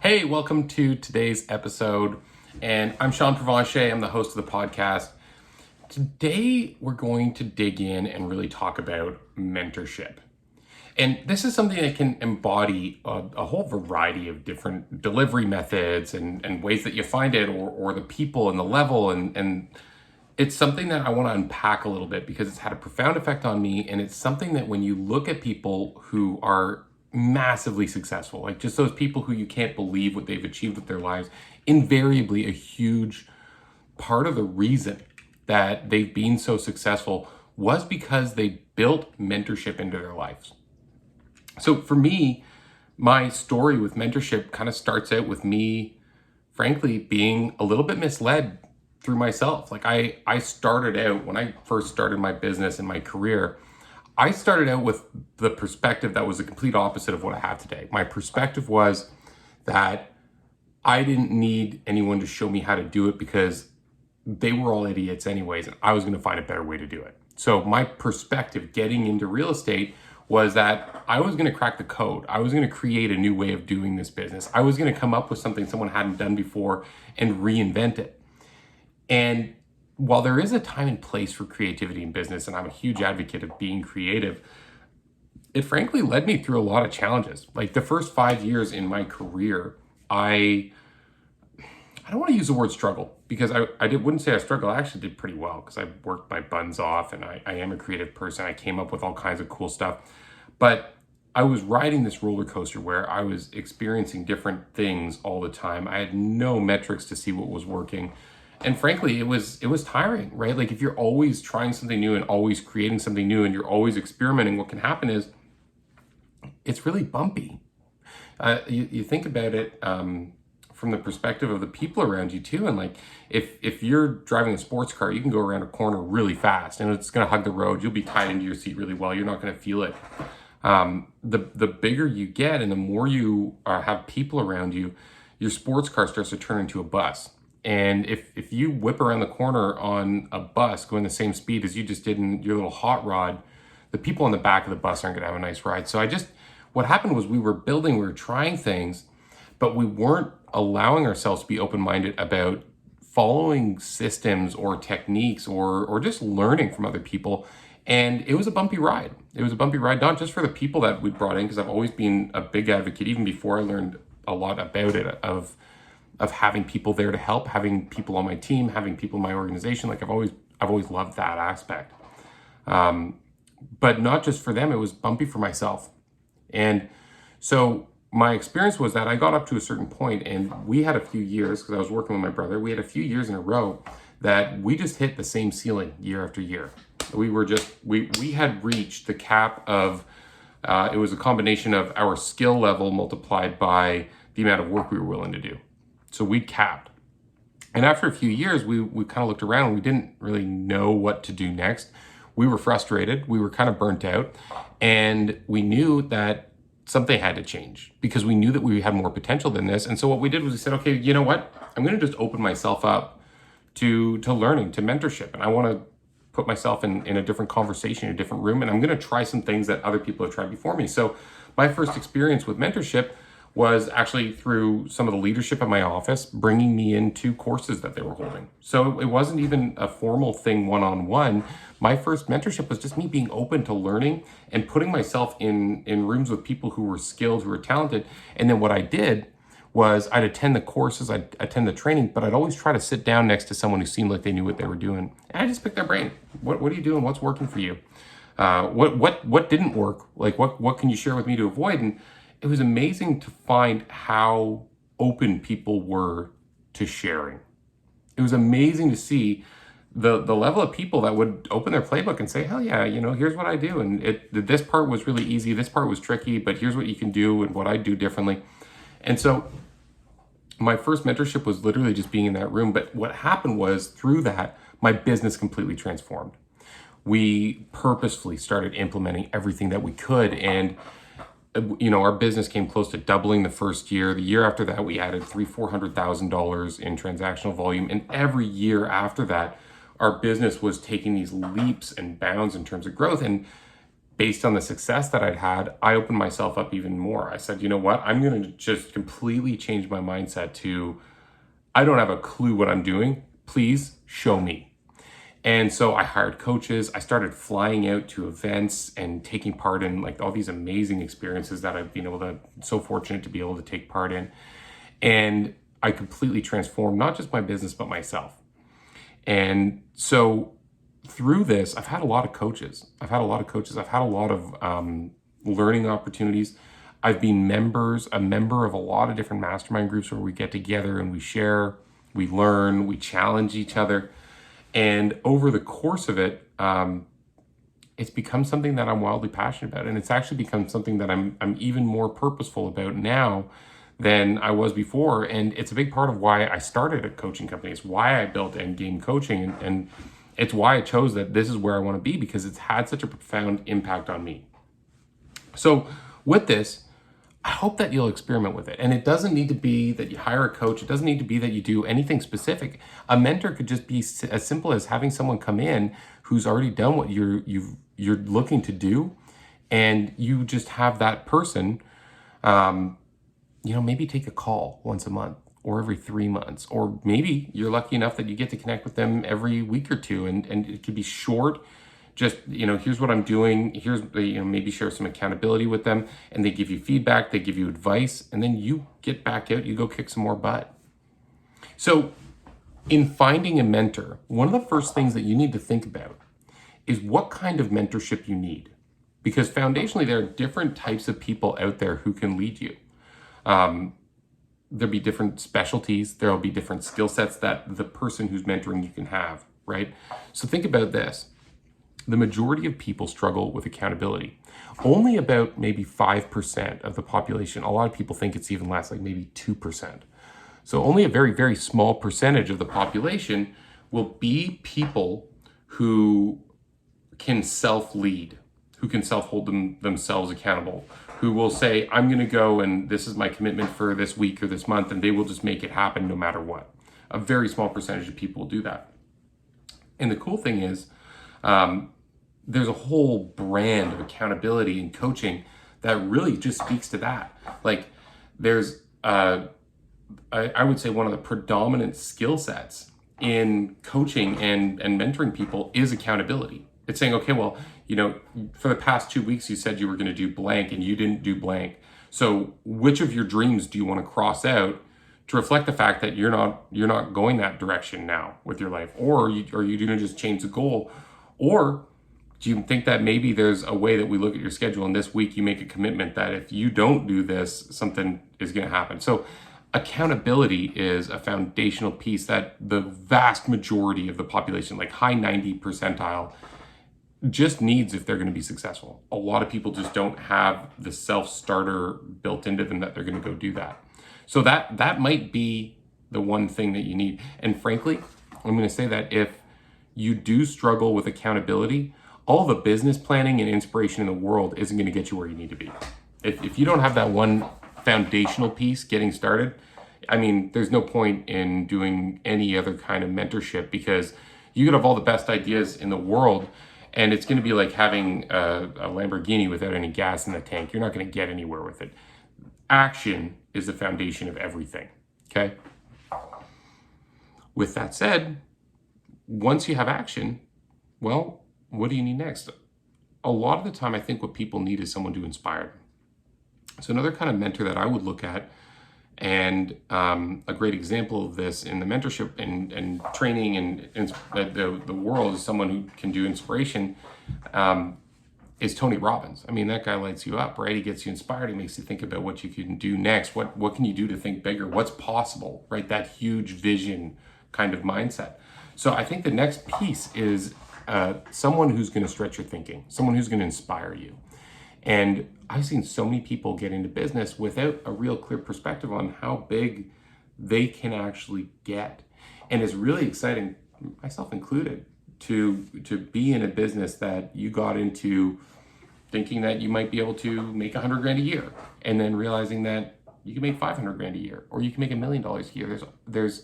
Hey, welcome to today's episode. And I'm Sean Provencher. I'm the host of the podcast. Today, we're going to dig in and really talk about mentorship. And this is something that can embody a whole variety of different delivery methods and ways that you find it, or the people and the level. And it's something that I want to unpack a little bit because it's had a profound effect on me. And it's something that when you look at people who are massively successful, like just those people who you can't believe what they've achieved with their lives, invariably a huge part of the reason that they've been so successful was because they built mentorship into their lives. So for me, my story with mentorship kind of starts out with me, frankly, being a little bit misled through myself. Like I started out, when I first started my business and my career, I started out with the perspective that was the complete opposite of what I have today. My perspective was that I didn't need anyone to show me how to do it because they were all idiots anyways, and I was going to find a better way to do it. So my perspective getting into real estate was that I was going to crack the code. I was going to create a new way of doing this business. I was going to come up with something someone hadn't done before and reinvent it. And while there is a time and place for creativity in business, and I'm a huge advocate of being creative, it frankly led me through a lot of challenges. Like the first 5 years in my career, I don't want to use the word struggle because I wouldn't say I struggled. I actually did pretty well because I worked my buns off and I am a creative person. I came up with all kinds of cool stuff. But I was riding this roller coaster where I was experiencing different things all the time. I had no metrics to see what was working. And frankly, it was tiring, right? Like if you're always trying something new and always creating something new and you're always experimenting, what can happen is it's really bumpy. You think about it from the perspective of the people around you too. And like if you're driving a sports car, you can go around a corner really fast and it's going to hug the road. You'll be tied into your seat really well. You're not going to feel it. The bigger you get and the more you have people around you, your sports car starts to turn into a bus. And if you whip around the corner on a bus going the same speed as you just did in your little hot rod, the people on the back of the bus aren't going to have a nice ride. So what happened was we were trying things, but we weren't allowing ourselves to be open-minded about following systems or techniques or just learning from other people. And it was a bumpy ride. It was a bumpy ride, not just for the people that we brought in, because I've always been a big advocate, even before I learned a lot about it, of having people there to help, having people on my team, having people in my organization. Like I've always loved that aspect. But not just for them, it was bumpy for myself. And so my experience was that I got up to a certain point and we had a few years, because I was working with my brother, we had a few years in a row that we just hit the same ceiling year after year. We had reached the cap of, it was a combination of our skill level multiplied by the amount of work we were willing to do. So we capped. And after a few years, we kind of looked around and we didn't really know what to do next. We were frustrated. We were kind of burnt out. And we knew that something had to change because we knew that we had more potential than this. And so what we did was we said, okay, you know what? I'm going to just open myself up to learning, to mentorship. And I want to put myself in a different conversation, in a different room. And I'm going to try some things that other people have tried before me. So my first experience with mentorship was actually through some of the leadership at my office bringing me into courses that they were holding. So it wasn't even a formal thing one-on-one. My first mentorship was just me being open to learning and putting myself in rooms with people who were skilled, who were talented. And then what I did was I'd attend the courses, I'd attend the training, but I'd always try to sit down next to someone who seemed like they knew what they were doing. And I just picked their brain. What are you doing? What's working for you? What didn't work? Like what can you share with me to avoid? And it was amazing to find how open people were to sharing. It was amazing to see the level of people that would open their playbook and say, hell yeah, here's what I do. And this part was really easy. This part was tricky, but here's what you can do and what I do differently. And so my first mentorship was literally just being in that room. But what happened was through that, my business completely transformed. We purposefully started implementing everything that we could. And our business came close to doubling the first year. The year after that, we added $300,000 in transactional volume. And every year after that, our business was taking these leaps and bounds in terms of growth. And based on the success that I'd had, I opened myself up even more. I said, you know what? I'm going to just completely change my mindset to, I don't have a clue what I'm doing. Please show me. And so I hired coaches. I started flying out to events and taking part in like all these amazing experiences that I've been able to, so fortunate to be able to take part in. And I completely transformed not just my business, but myself. And so through this, I've had a lot of coaches. I've had a lot of learning opportunities. I've been a member of a lot of different mastermind groups where we get together and we share, we learn, we challenge each other. And over the course of it, it's become something that I'm wildly passionate about. And it's actually become something that I'm even more purposeful about now than I was before. And it's a big part of why I started a coaching company. It's why I built Endgame Coaching. And it's why I chose that this is where I want to be, because it's had such a profound impact on me. So with this, I hope that you'll experiment with it. And it doesn't need to be that you hire a coach. It doesn't need to be that you do anything specific. A mentor could just be as simple as having someone come in who's already done what you're looking to do. And you just have that person, maybe take a call once a month or every 3 months, or maybe you're lucky enough that you get to connect with them every week or two. And it could be short. Just, here's what I'm doing. Here's, maybe share some accountability with them, and they give you feedback, they give you advice, and then you get back out, you go kick some more butt. So in finding a mentor, one of the first things that you need to think about is what kind of mentorship you need. Because foundationally, there are different types of people out there who can lead you. There'll be different specialties. There'll be different skill sets that the person who's mentoring you can have, right? So think about this. The majority of people struggle with accountability. Only about maybe 5% of the population, a lot of people think it's even less, like maybe 2%. So only a very, very small percentage of the population will be people who can self-lead, who can self-hold themselves accountable, who will say, I'm going to go and this is my commitment for this week or this month, and they will just make it happen no matter what. A very small percentage of people will do that. And the cool thing is, there's a whole brand of accountability and coaching that really just speaks to that. Like there's, I would say one of the predominant skill sets in coaching and mentoring people is accountability. It's saying, okay, well, for the past 2 weeks, you said you were going to do blank and you didn't do blank. So which of your dreams do you want to cross out to reflect the fact that you're not going that direction now with your life? Or are you going to just change the goal? Or do you think that maybe there's a way that we look at your schedule and this week you make a commitment that if you don't do this, something is going to happen? So accountability is a foundational piece that the vast majority of the population, like high 90 percentile, just needs if they're going to be successful. A lot of people just don't have the self-starter built into them that they're going to go do that. So that might be the one thing that you need. And frankly, I'm going to say that if you do struggle with accountability, all the business planning and inspiration in the world isn't going to get you where you need to be. If you don't have that one foundational piece getting started, there's no point in doing any other kind of mentorship, because you could have all the best ideas in the world and it's going to be like having a Lamborghini without any gas in the tank. You're not going to get anywhere with it. Action is the foundation of everything, okay? With that said, once you have action, well, what do you need next? A lot of the time, I think what people need is someone to inspire them. So another kind of mentor that I would look at, and a great example of this in the mentorship and training and the world, is someone who can do inspiration, is Tony Robbins. That guy lights you up, right? He gets you inspired. He makes you think about what you can do next. What can you do to think bigger? What's possible, right? That huge vision kind of mindset. So I think the next piece is someone who's going to stretch your thinking, someone who's going to inspire you. And I've seen so many people get into business without a real clear perspective on how big they can actually get. And it's really exciting, myself included, to be in a business that you got into thinking that you might be able to make $100,000 a year, and then realizing that you can make $500,000 a year, or you can make $1 million a year. There's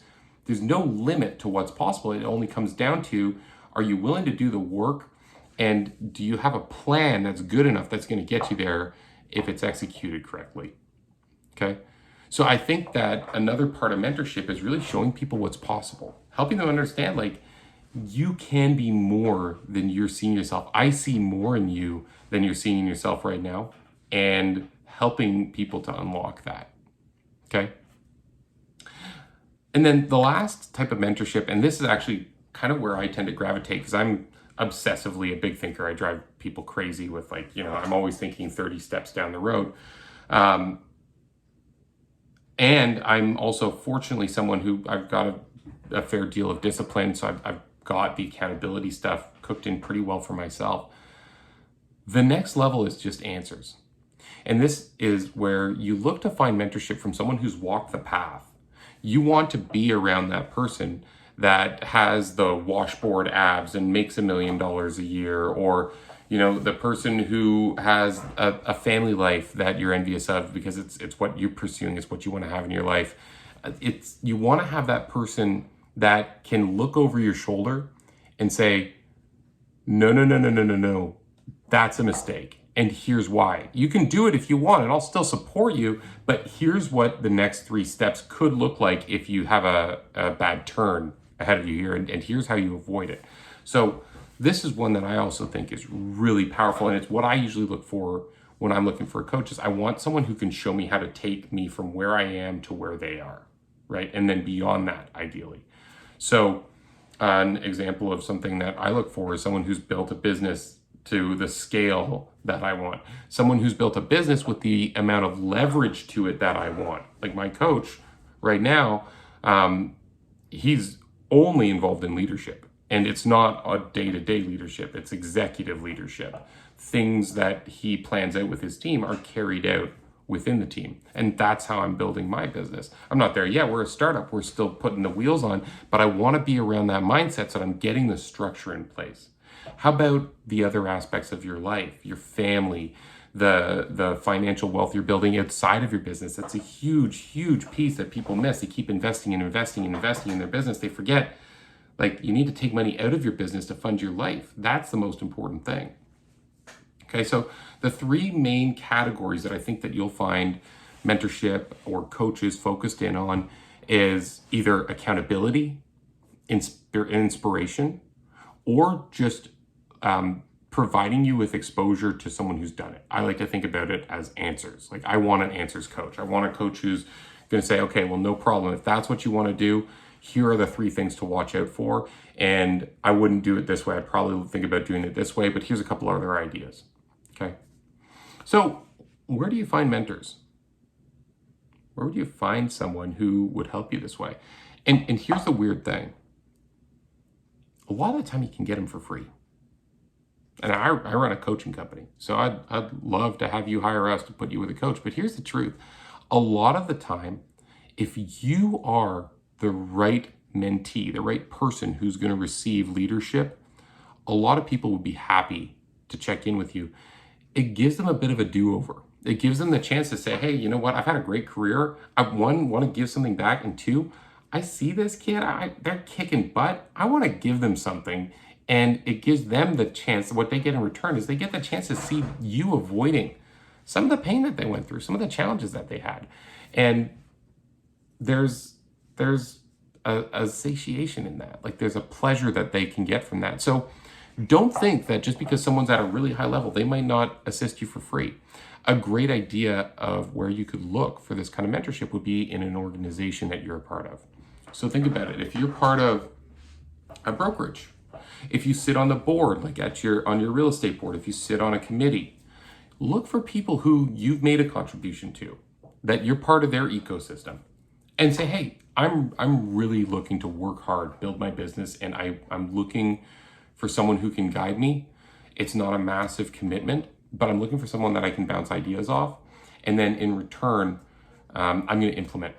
no limit to what's possible. It only comes down to, are you willing to do the work And do you have a plan that's good enough that's going to get you there if it's executed correctly? Okay. So I think that another part of mentorship is really showing people what's possible, helping them understand like you can be more than you're seeing yourself. I see more in you than you're seeing in yourself right now, and helping people to unlock that. Okay. And then the last type of mentorship, and this is actually kind of where I tend to gravitate because I'm obsessively a big thinker. I drive people crazy with like, I'm always thinking 30 steps down the road. And I'm also fortunately someone who I've got a fair deal of discipline. So I've got the accountability stuff cooked in pretty well for myself. The next level is just answers. And this is where you look to find mentorship from someone who's walked the path. You want to be around that person that has the washboard abs and makes $1 million a year, or the person who has a family life that you're envious of because it's what you're pursuing, it's what you want to have in your life. You want to have that person that can look over your shoulder and say, no, that's a mistake. And here's why. You can do it if you want, and I'll still support you, but here's what the next 3 steps could look like if you have a bad turn ahead of you here, and here's how you avoid it. So this is one that I also think is really powerful, and it's what I usually look for when I'm looking for a coach. Is I want someone who can show me how to take me from where I am to where they are, right? And then beyond that, ideally. So an example of something that I look for is someone who's built a business to the scale that I want. Someone who's built a business with the amount of leverage to it that I want. Like my coach right now, he's only involved in leadership. And it's not a day-to-day leadership, it's executive leadership. Things that he plans out with his team are carried out within the team. And that's how I'm building my business. I'm not there yet. We're a startup. We're still putting the wheels on, but I want to be around that mindset so that I'm getting the structure in place. How about the other aspects of your life, your family, the financial wealth you're building outside of your business? That's a huge, huge piece that people miss. They keep investing and investing and investing in their business. They forget, like, you need to take money out of your business to fund your life. That's the most important thing. Okay, so the 3 main categories that I think that you'll find mentorship or coaches focused in on is either accountability, inspiration, or just providing you with exposure to someone who's done it. I like to think about it as answers. Like, I want an answers coach. I want a coach who's going to say, okay, well, no problem. If that's what you want to do, here are the 3 things to watch out for. And I wouldn't do it this way. I'd probably think about doing it this way, but here's a couple other ideas. Okay. So where do you find mentors? Where would you find someone who would help you this way? And here's the weird thing. A lot of the time you can get them for free. And I run a coaching company, so I'd love to have you hire us to put you with a coach. But here's the truth. A lot of the time, if you are the right mentee, the right person who's going to receive leadership, a lot of people would be happy to check in with you. It gives them a bit of a do-over. It gives them the chance to say, hey, you know what? I've had a great career. I, 1, want to give something back, and 2, I see this kid, they're kicking butt. I want to give them something. And it gives them the chance, what they get in return is they get the chance to see you avoiding some of the pain that they went through, some of the challenges that they had. And there's a satiation in that. Like, there's a pleasure that they can get from that. So don't think that just because someone's at a really high level, they might not assist you for free. A great idea of where you could look for this kind of mentorship would be in an organization that you're a part of. So think about it. If you're part of a brokerage, if you sit on the board, like on your real estate board, if you sit on a committee, look for people who you've made a contribution to, that you're part of their ecosystem, and say, hey, I'm really looking to work hard, build my business, and I'm looking for someone who can guide me. It's not a massive commitment, but I'm looking for someone that I can bounce ideas off. And then in return, I'm going to implement.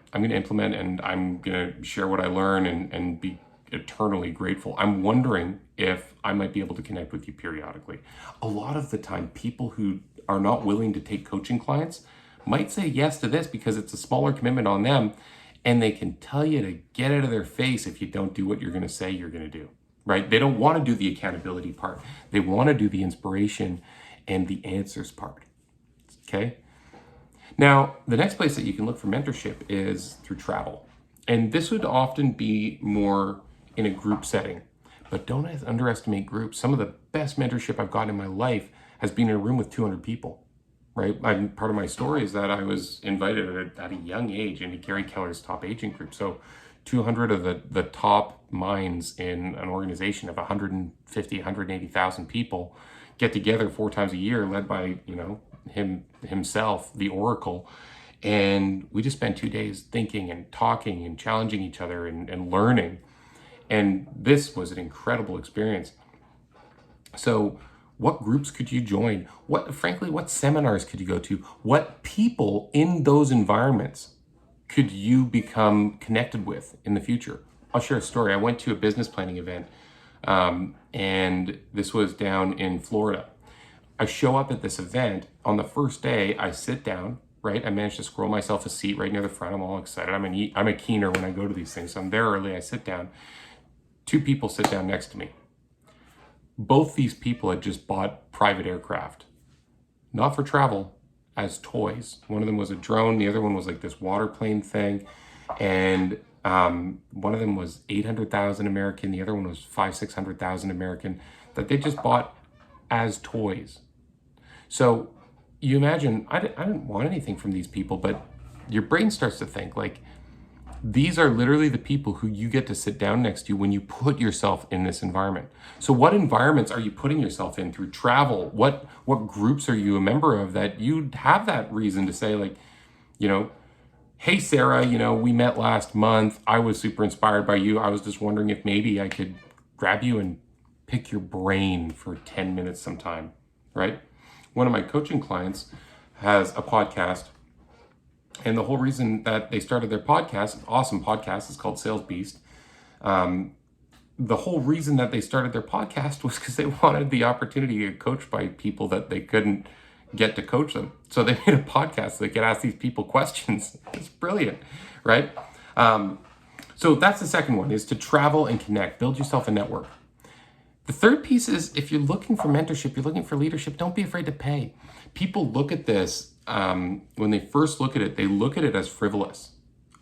And I'm going to share what I learn and be eternally grateful. I'm wondering if I might be able to connect with you periodically. A lot of the time, people who are not willing to take coaching clients might say yes to this because it's a smaller commitment on them, and they can tell you to get out of their face if you don't do what you're going to say you're going to do, right? They don't want to do the accountability part. They want to do the inspiration and the answers part, okay? Now, the next place that you can look for mentorship is through travel. And this would often be more in a group setting, but don't underestimate groups. Some of the best mentorship I've gotten in my life has been in a room with 200 people, right? Part of my story is that I was invited at a young age into Gary Keller's top agent group. So 200 of the top minds in an organization of 150, 180,000 people get together 4 times a year, led by, himself, the Oracle. And we just spent 2 days thinking and talking and challenging each other and learning. And this was an incredible experience. So what groups could you join? What seminars could you go to? What people in those environments could you become connected with in the future? I'll share a story. I went to a business planning event, and this was down in Florida. I show up at this event. On the first day, I sit down, right? I managed to squirrel myself a seat right near the front. I'm all excited. I'm a keener when I go to these things. So I'm there early. I sit down. 2 people sit down next to me. Both these people had just bought private aircraft, not for travel, as toys. One of them was a drone. The other one was like this water plane thing. And one of them was 800,000 American. The other one was 600,000 American that they just bought as toys. So you imagine, I didn't want anything from these people, but your brain starts to think like, these are literally the people who you get to sit down next to when you put yourself in this environment. So what environments are you putting yourself in through travel? What groups are you a member of that you have that reason to say like, hey, Sarah, we met last month. I was super inspired by you. I was just wondering if maybe I could grab you and pick your brain for 10 minutes sometime, right? One of my coaching clients has a podcast. And the whole reason that they started their podcast, awesome podcast, is called Sales Beast. The whole reason that they started their podcast was because they wanted the opportunity to get coached by people that they couldn't get to coach them. So they made a podcast so they could ask these people questions. It's brilliant, right? So that's the second one, is to travel and connect, build yourself a network. The third piece is, if you're looking for mentorship, you're looking for leadership, don't be afraid to pay. People look at this, when they first look at it, they look at it as frivolous.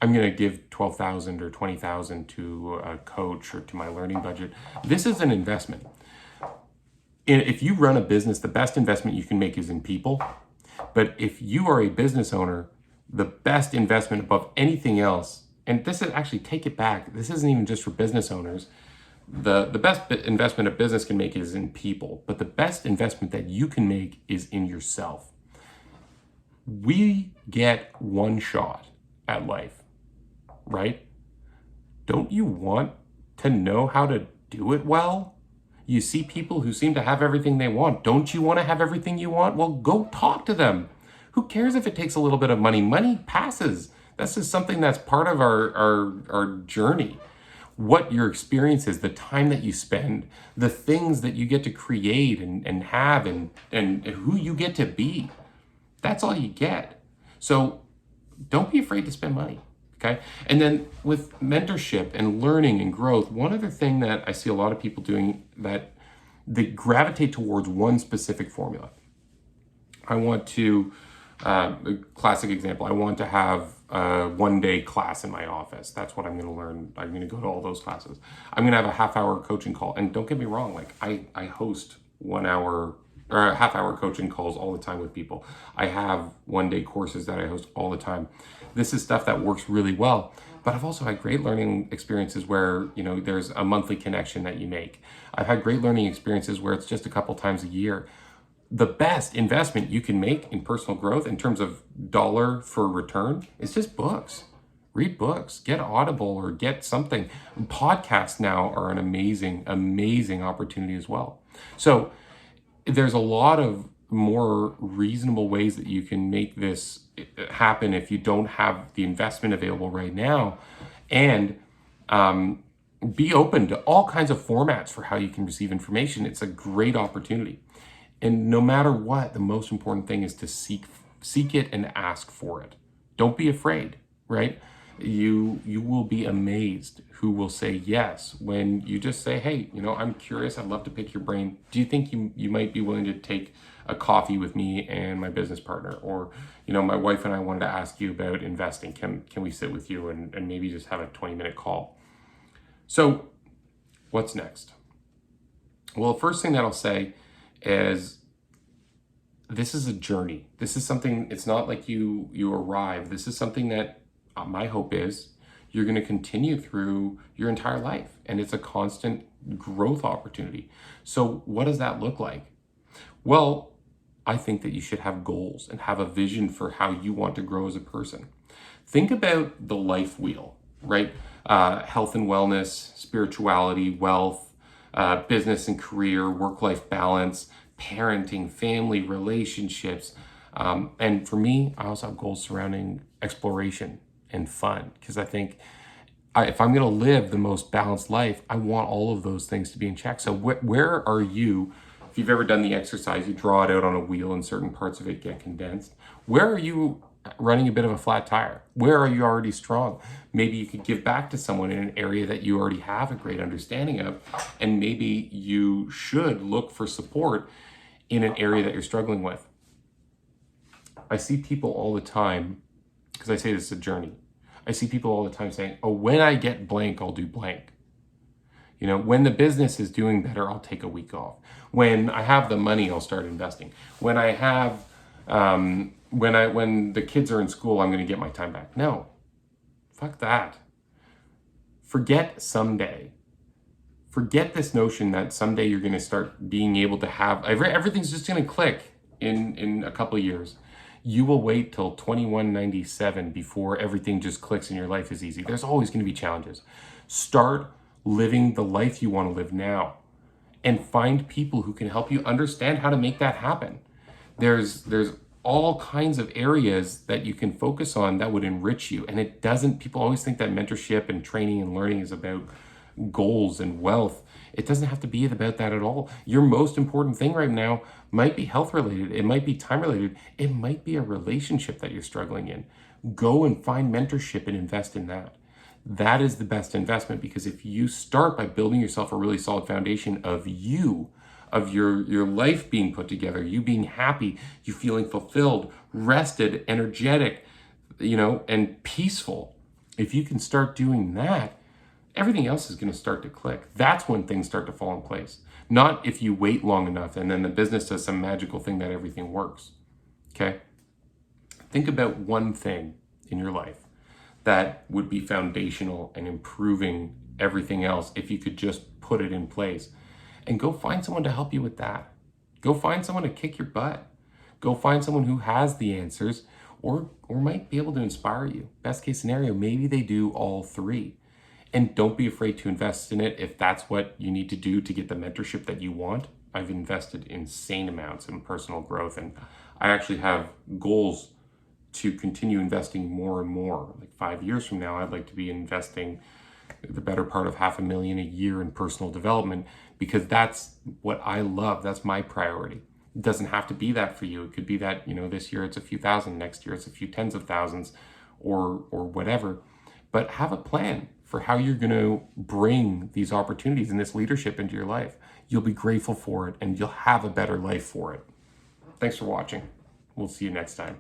I'm going to give $12,000 or $20,000 to a coach or to my learning budget. This is an investment. If you run a business, the best investment you can make is in people. But if you are a business owner, the best investment above anything else, and this is actually, take it back, this isn't even just for business owners. The best investment a business can make is in people, but the best investment that you can make is in yourself. We get one shot at life, right? Don't you want to know how to do it well? You see people who seem to have everything they want. Don't you want to have everything you want? Well, go talk to them. Who cares if it takes a little bit of money? Money passes. That's just something that's part of our journey. What your experience is, the time that you spend, the things that you get to create and have and who you get to be. That's all you get. So don't be afraid to spend money, okay? And then with mentorship and learning and growth, one other thing that I see a lot of people doing, that they gravitate towards one specific formula. I want to, a classic example, I want to have a 1-day class in my office. That's what I'm going to learn. I'm going to go to all those classes. I'm going to have a half-hour coaching call. And don't get me wrong, like I host 1 hour or half-hour coaching calls all the time with people. I have 1-day courses that I host all the time. This is stuff that works really well. But I've also had great learning experiences where, there's a monthly connection that you make. I've had great learning experiences where it's just a couple times a year. The best investment you can make in personal growth in terms of dollar for return is just books. Read books, get Audible or get something. Podcasts now are an amazing, amazing opportunity as well. So there's a lot of more reasonable ways that you can make this happen if you don't have the investment available right now. And be open to all kinds of formats for how you can receive information. It's a great opportunity. And no matter what, the most important thing is to seek it and ask for it. Don't be afraid, right? You will be amazed who will say yes when you just say, hey, I'm curious, I'd love to pick your brain. Do you think you might be willing to take a coffee with me and my business partner? Or, my wife and I wanted to ask you about investing. Can we sit with you and maybe just have a 20-minute call? So what's next? Well, the first thing that I'll say is this is a journey. This is something, it's not like you arrive. This is something that my hope is you're going to continue through your entire life. And it's a constant growth opportunity. So what does that look like? Well, I think that you should have goals and have a vision for how you want to grow as a person. Think about the life wheel, right? Health and wellness, spirituality, wealth, business and career, work-life balance, parenting, family, relationships. And for me, I also have goals surrounding exploration and fun, because I think if I'm going to live the most balanced life, I want all of those things to be in check. So where are you? If you've ever done the exercise, you draw it out on a wheel and certain parts of it get condensed. Where are you running a bit of a flat tire? Where are you already strong? Maybe you could give back to someone in an area that you already have a great understanding of, and maybe you should look for support in an area that you're struggling with. I see people all the time, because I say this is a journey. I see people all the time saying, oh, when I get blank, I'll do blank. When the business is doing better, I'll take a week off. When I have the money, I'll start investing. When I have, when the kids are in school, I'm going to get my time back. No, fuck that. Forget someday. Forget this notion that someday you're going to start being able to have, everything's just going to click in a couple of years. You will wait till 2197 before everything just clicks and your life is easy. There's always going to be challenges. Start living the life you want to live now, and find people who can help you understand how to make that happen. There's all kinds of areas that you can focus on that would enrich you. And it doesn't, people always think that mentorship and training and learning is about goals and wealth. It doesn't have to be about that at all. Your most important thing right now might be health related. It might be time related. It might be a relationship that you're struggling in. Go and find mentorship and invest in that. That is the best investment, because if you start by building yourself a really solid foundation of you, of your life being put together, you being happy, you feeling fulfilled, rested, energetic, and peaceful. If you can start doing that, everything else is going to start to click. That's when things start to fall in place. Not if you wait long enough and then the business does some magical thing that everything works. Okay? Think about one thing in your life that would be foundational and improving everything else if you could just put it in place. And go find someone to help you with that. Go find someone to kick your butt. Go find someone who has the answers or might be able to inspire you. Best case scenario, maybe they do all three. And don't be afraid to invest in it if that's what you need to do to get the mentorship that you want. I've invested insane amounts in personal growth, and I actually have goals to continue investing more and more. Like 5 years from now, I'd like to be investing the better part of $500,000 a year in personal development, because that's what I love. That's my priority. It doesn't have to be that for you. It could be that, this year it's a few thousand, next year it's a few tens of thousands or whatever. But have a plan for how you're going to bring these opportunities and this leadership into your life. You'll be grateful for it, and you'll have a better life for it. Thanks for watching. We'll see you next time.